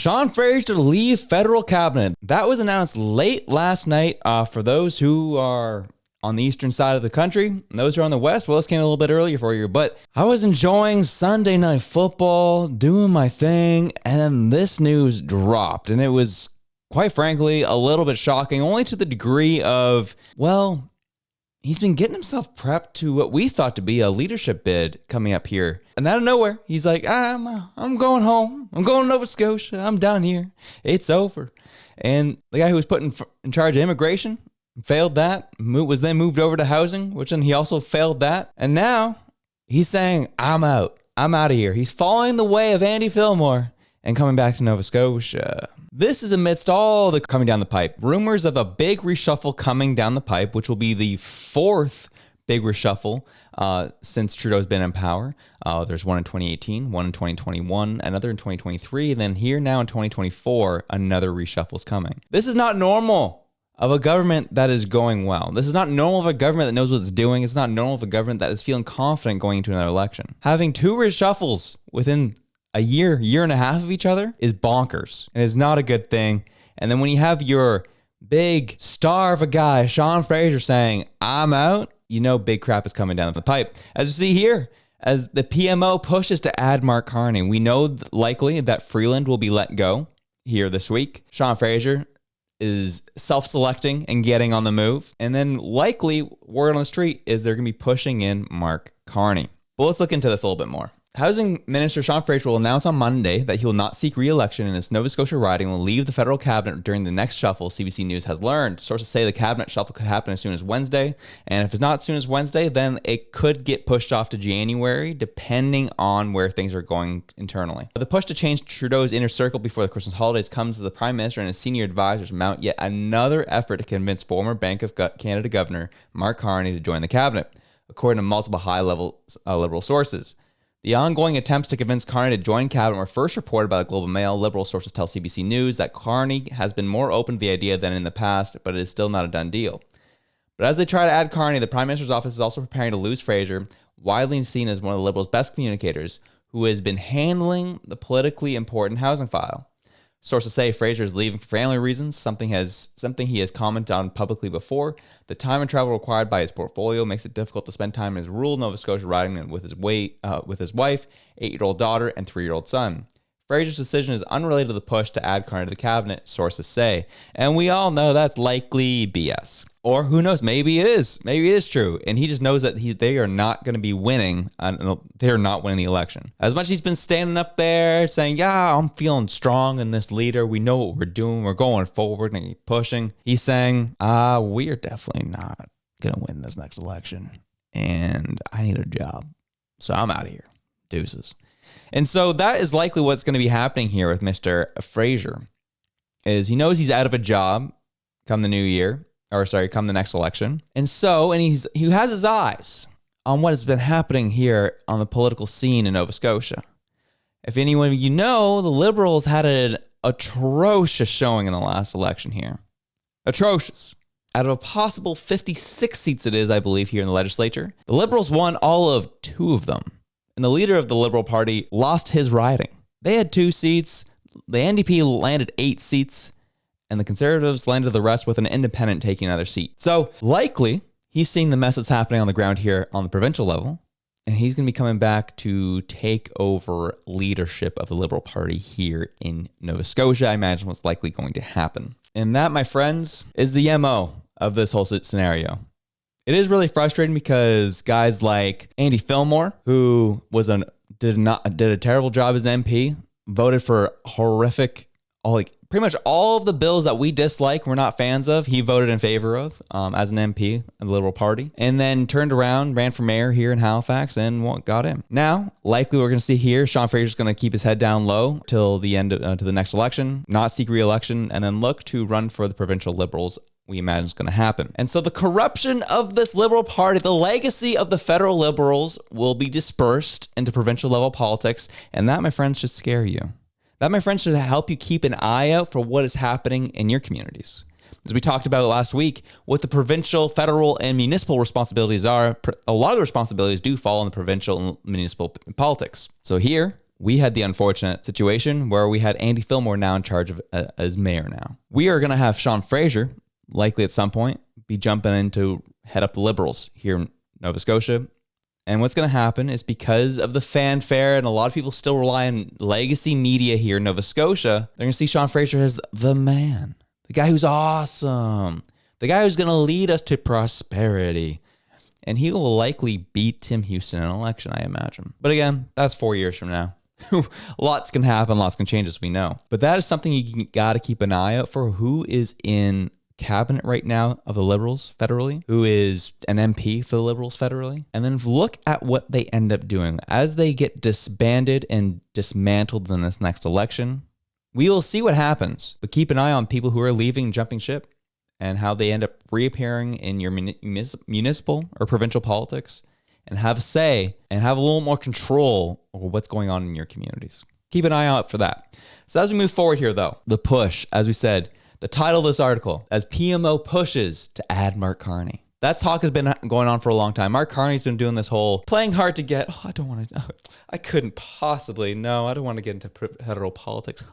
Sean Fraser to leave federal cabinet. That was announced late last night for those who are on the eastern side of the country. And those who are on the west, well, this came a little bit earlier for you. But I was enjoying Sunday Night Football, doing my thing, and then this news dropped. And it was, quite frankly, a little bit shocking, only to the degree of, well, he's been getting himself prepped to what we thought to be a leadership bid coming up here. And out of nowhere, he's like, I'm going home. I'm going to Nova Scotia. I'm done here. It's over. And the guy who was put in charge of immigration failed that, was then moved over to housing, which then he also failed that. And now he's saying, I'm out. I'm out of here. He's following the way of Andy Fillmore and coming back to Nova Scotia. This is amidst all the coming down the pipe. Rumors of a big reshuffle coming down the pipe, which will be the fourth big reshuffle since Trudeau's been in power. There's one in 2018, one in 2021, another in 2023, and then here now in 2024, another reshuffle is coming. This is not normal of a government that is going well. This is not normal of a government that knows what it's doing. It's not normal of a government that is feeling confident going into another election. Having two reshuffles within a year and a half of each other is bonkers. And it's not a good thing. And then when you have your big star of a guy, Sean Fraser, saying, I'm out, you know big crap is coming down the pipe. As you see here, as the PMO pushes to add Mark Carney, we know likely that Freeland will be let go here this week. Sean Fraser is self-selecting and getting on the move. And then likely, word on the street is they're going to be pushing in Mark Carney. But let's look into this a little bit more. Housing Minister Sean Fraser will announce on Monday that he will not seek re-election in his Nova Scotia riding and will leave the federal cabinet during the next shuffle, CBC News has learned. Sources say the cabinet shuffle could happen as soon as Wednesday, and if it's not as soon as Wednesday, then it could get pushed off to January, depending on where things are going internally. The push to change Trudeau's inner circle before the Christmas holidays comes as the Prime Minister and his senior advisors mount yet another effort to convince former Bank of Canada Governor Mark Carney to join the cabinet, according to multiple high-level Liberal sources. The ongoing attempts to convince Carney to join cabinet were first reported by the Globe and Mail. Liberal sources tell CBC News that Carney has been more open to the idea than in the past, but it is still not a done deal. But as they try to add Carney, the Prime Minister's office is also preparing to lose Fraser, widely seen as one of the Liberals' best communicators, who has been handling the politically important housing file. Sources say Fraser is leaving for family reasons, something he has commented on publicly before. The time and travel required by his portfolio makes it difficult to spend time in his rural Nova Scotia riding with his wife, 8-year-old daughter, and 3-year-old son. Fraser's decision is unrelated to the push to add Carney to the cabinet, sources say. And we all know that's likely BS. Or who knows, maybe it is. Maybe it is true. And he just knows that they are not going to be winning. They are not winning the election. As much as he's been standing up there saying, yeah, I'm feeling strong in this leader. We know what we're doing. We're going forward and pushing. He's saying, we are definitely not going to win this next election. And I need a job. So I'm out of here. Deuces. And so that is likely what's going to be happening here with Mr. Fraser, is he knows he's out of a job come the new year, come the next election. And he has his eyes on what has been happening here on the political scene in Nova Scotia. If anyone of you know, the Liberals had an atrocious showing in the last election here. Atrocious. Out of a possible 56 seats it is, I believe, here in the legislature, the Liberals won all of 2 of them. And the leader of the Liberal Party lost his riding. They had 2 seats. The NDP landed 8 seats. And the Conservatives landed the rest with an independent taking another seat. So likely, he's seeing the mess that's happening on the ground here on the provincial level. And he's going to be coming back to take over leadership of the Liberal Party here in Nova Scotia. I imagine what's likely going to happen. And that, my friends, is the MO of this whole scenario. It is really frustrating because guys like Andy Fillmore, who did a terrible job as an MP, voted for horrific, pretty much all of the bills that we dislike, we're not fans of, he voted in favor of as an MP of the Liberal Party, and then turned around, ran for mayor here in Halifax, and got in. Now, likely we're going to see here, Sean Fraser's going to keep his head down low till the end to the next election, not seek re-election, and then look to run for the provincial Liberals. We imagine is going to happen. And so the corruption of this Liberal Party, the legacy of the federal Liberals will be dispersed into provincial level politics. And that, my friends, should scare you. That, my friends, should help you keep an eye out for what is happening in your communities. As we talked about last week, what the provincial, federal, and municipal responsibilities are, a lot of the responsibilities do fall on the provincial and municipal politics. So here, we had the unfortunate situation where we had Andy Fillmore now in charge of as mayor now. We are going to have Sean Fraser, likely at some point, be jumping in to head up the Liberals here in Nova Scotia. And what's going to happen is because of the fanfare and a lot of people still rely on legacy media here in Nova Scotia, they're going to see Sean Fraser as the man, the guy who's awesome, the guy who's going to lead us to prosperity. And he will likely beat Tim Houston in an election, I imagine. But again, that's 4 years from now. Lots can happen, lots can change, as we know. But that is something you got to keep an eye out for. Who is in cabinet right now of the Liberals federally, who is an MP for the Liberals federally, and then look at what they end up doing as they get disbanded and dismantled in this next election. We will see what happens, but keep an eye on people who are leaving, jumping ship, and how they end up reappearing in your municipal or provincial politics and have a say and have a little more control over what's going on in your communities. Keep an eye out for that. So as we move forward here, though, the push, as we said, the title of this article, as PMO pushes to add Mark Carney. That talk has been going on for a long time. Mark Carney's been doing this whole playing hard to get. Oh, I couldn't possibly. I don't want to get into federal politics.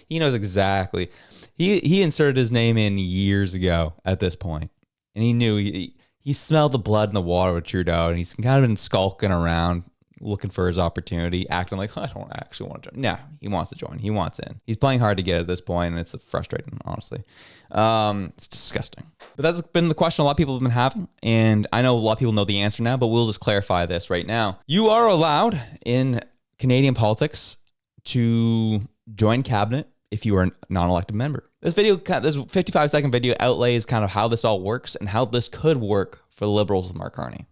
He knows exactly. He inserted his name in years ago at this point, and he knew he smelled the blood in the water with Trudeau, and he's kind of been skulking around, looking for his opportunity, acting like, I don't actually want to join. No, he wants to join. He wants in. He's playing hard to get at this point, and it's frustrating, honestly. It's disgusting. But that's been the question a lot of people have been having, and I know a lot of people know the answer now, but we'll just clarify this right now. You are allowed in Canadian politics to join cabinet if you are a non-elected member. This 55-second video outlays kind of how this all works and how this could work for the Liberals with Mark Carney.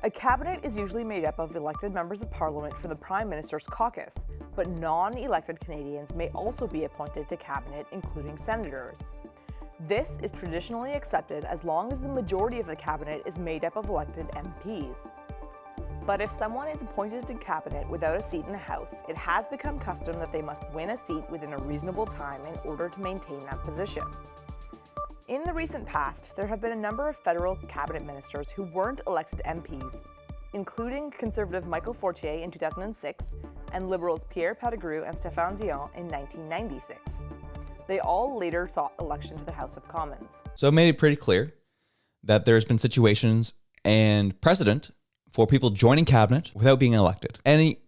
A cabinet is usually made up of elected members of parliament from the Prime Minister's caucus, but non-elected Canadians may also be appointed to cabinet, including senators. This is traditionally accepted as long as the majority of the cabinet is made up of elected MPs. But if someone is appointed to cabinet without a seat in the House, it has become custom that they must win a seat within a reasonable time in order to maintain that position. In the recent past, there have been a number of federal cabinet ministers who weren't elected MPs, including Conservative Michael Fortier in 2006 and Liberals Pierre Pettigrew and Stéphane Dion in 1996. They all later sought election to the House of Commons. So it made it pretty clear that there's been situations and precedent for people joining cabinet without being elected. And he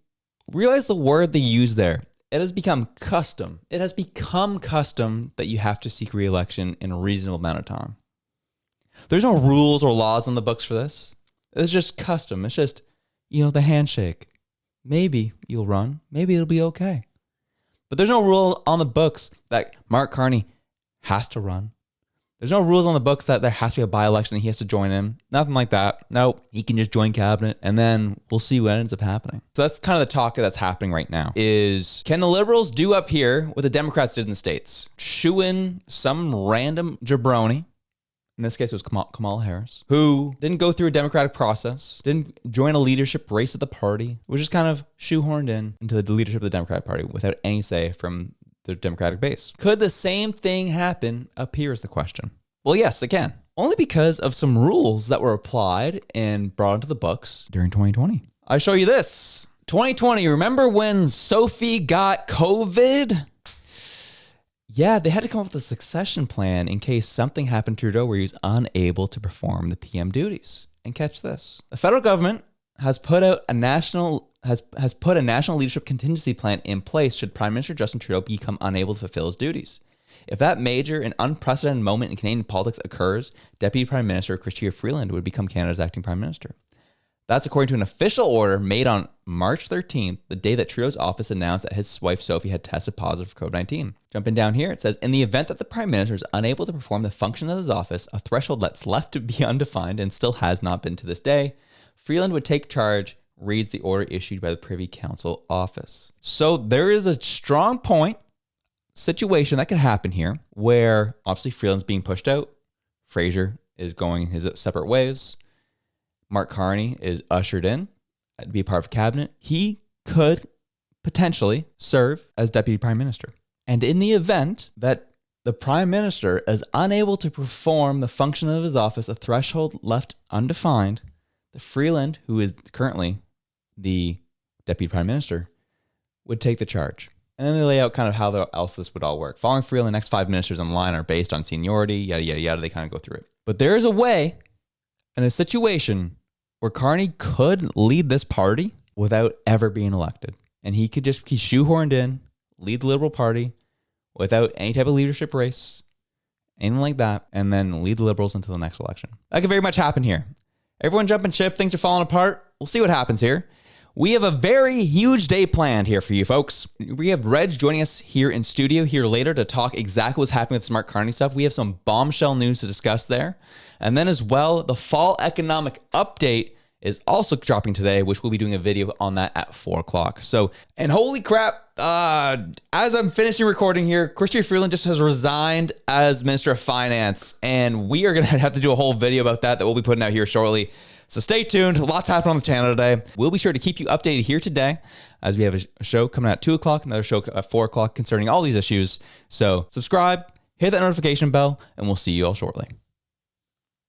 realized the word they used there. It has become custom. It has become custom that you have to seek re-election in a reasonable amount of time. There's no rules or laws on the books for this. It's just custom. It's just, the handshake. Maybe you'll run. Maybe it'll be okay. But there's no rule on the books that Mark Carney has to run. There's no rules on the books that there has to be a by-election and he has to join in. Nothing like that. Nope. He can just join cabinet and then we'll see what ends up happening. So that's kind of the talk that's happening right now is, can the Liberals do up here what the Democrats did in the States? Shoo in some random jabroni. In this case, it was Kamala Harris, who didn't go through a democratic process, didn't join a leadership race at the party, was just kind of shoehorned into the leadership of the Democratic Party without any say from the Democratic base. Could the same thing happen up here is the question. Well, yes, it can. Only because of some rules that were applied and brought into the books during 2020. I show you this. 2020, remember when Sophie got COVID? Yeah, they had to come up with a succession plan in case something happened to Trudeau where he was unable to perform the PM duties. And catch this. The federal government has put a national leadership contingency plan in place should Prime Minister Justin Trudeau become unable to fulfill his duties. If that major and unprecedented moment in Canadian politics occurs, Deputy Prime Minister Chrystia Freeland would become Canada's acting Prime Minister. That's according to an official order made on March 13th, the day that Trudeau's office announced that his wife Sophie had tested positive for COVID-19. Jumping down here, it says, in the event that the Prime Minister is unable to perform the function of his office, a threshold that's left to be undefined and still has not been to this day, Freeland would take charge, reads the order issued by the Privy Council office. So there is a strong point situation that could happen here where obviously Freeland's being pushed out. Fraser is going his separate ways. Mark Carney is ushered in to be a part of cabinet. He could potentially serve as Deputy Prime Minister. And in the event that the Prime Minister is unable to perform the function of his office, a threshold left undefined, the Freeland, who is currently the Deputy Prime Minister, would take the charge. And then they lay out kind of how else this would all work. Following Freeland, the next 5 ministers in line are based on seniority, yada, yada, yada. They kind of go through it. But there is a way and a situation where Carney could lead this party without ever being elected. And he could just be shoehorned in, lead the Liberal Party without any type of leadership race, anything like that, and then lead the Liberals until the next election. That could very much happen here. Everyone jumping ship, things are falling apart. We'll see what happens here. We have a very huge day planned here for you folks. We have Reg joining us here in studio here later to talk exactly what's happening with Smart Carney stuff. We have some bombshell news to discuss there. And then as well, the fall economic update is also dropping today, which we'll be doing a video on that at 4 o'clock. So, and holy crap, as I'm finishing recording here, Chrystia Freeland just has resigned as Minister of Finance, and we are going to have to do a whole video about that we'll be putting out here shortly. So stay tuned. Lots happening on the channel today. We'll be sure to keep you updated here today as we have a show coming out at 2 o'clock, another show at 4 o'clock concerning all these issues. So subscribe, hit that notification bell, and we'll see you all shortly.